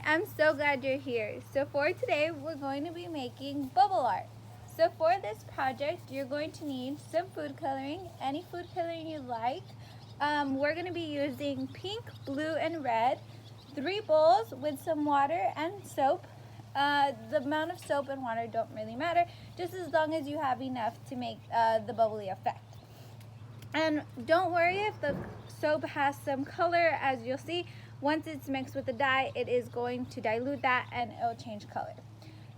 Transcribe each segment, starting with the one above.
I'm so glad you're here. So for today, we're going to be making bubble art. So for this project, you're going to need some food coloring, any food coloring you like. We're going to be using pink, blue, and red, 3 bowls with some water and soap. The amount of soap and water don't really matter, just as long as you have enough to make the bubbly effect. And don't worry if the soap has some color, as you'll see, once it's mixed with the dye, it is going to dilute that and it'll change color.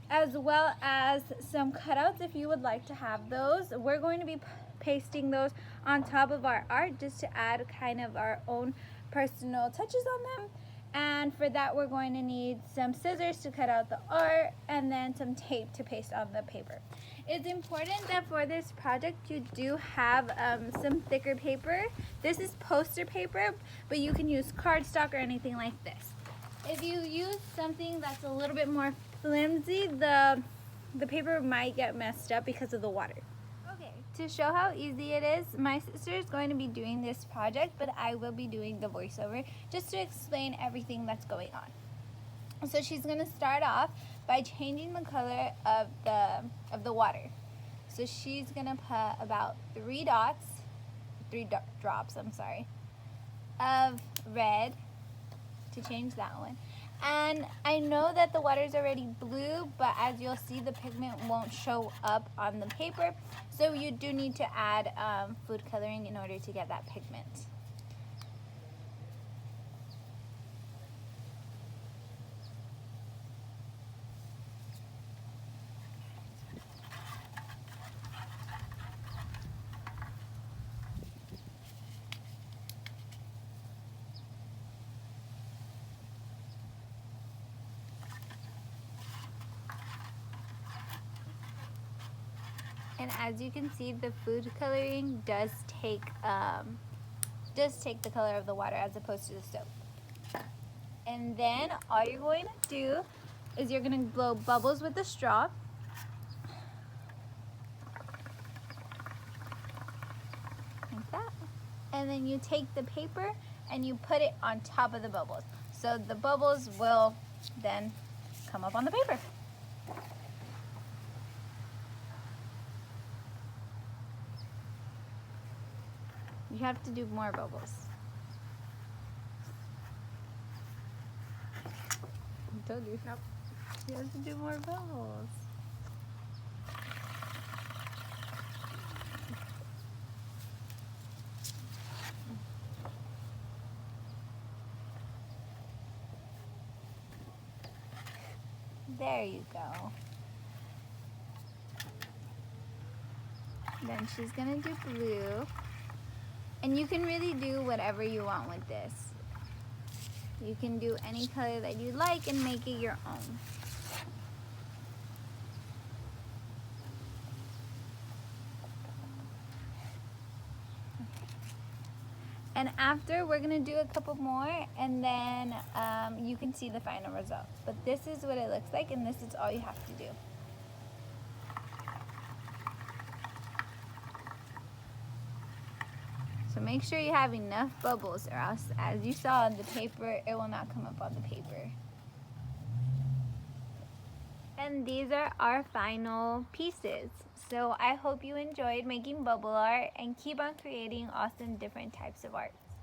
As well as some cutouts if you would like to have those. We're going to be pasting those on top of our art just to add kind of our own personal touches on them. And for that, we're going to need some scissors to cut out the art and then some tape to paste on the paper. It's important that for this project you do have some thicker paper. This is poster paper, but you can use cardstock or anything like this. If you use something that's a little bit more flimsy, the paper might get messed up because of the water. Okay, to show how easy it is, my sister is going to be doing this project, but I will be doing the voiceover just to explain everything that's going on. So she's going to start off by changing the color of the water. So she's going to put about 3 drops of red to change that one. And I know that the water is already blue, but as you'll see, the pigment won't show up on the paper. So you do need to add food coloring in order to get that pigment. And as you can see, the food coloring does take the color of the water as opposed to the soap. And then all you're going to do is you're going to blow bubbles with the straw. Like that. And then you take the paper and you put it on top of the bubbles. So the bubbles will then come up on the paper. You have to do more bubbles. I told you. Nope. You have to do more bubbles. There you go. Then she's gonna do blue. And you can really do whatever you want with this. You can do any color that you like and make it your own. And after, we're gonna do a couple more, and then you can see the final result. But this is what it looks like, and this is all you have to do. So make sure you have enough bubbles, or else, as you saw on the paper, it will not come up on the paper. And these are our final pieces. So I hope you enjoyed making bubble art and keep on creating awesome different types of arts.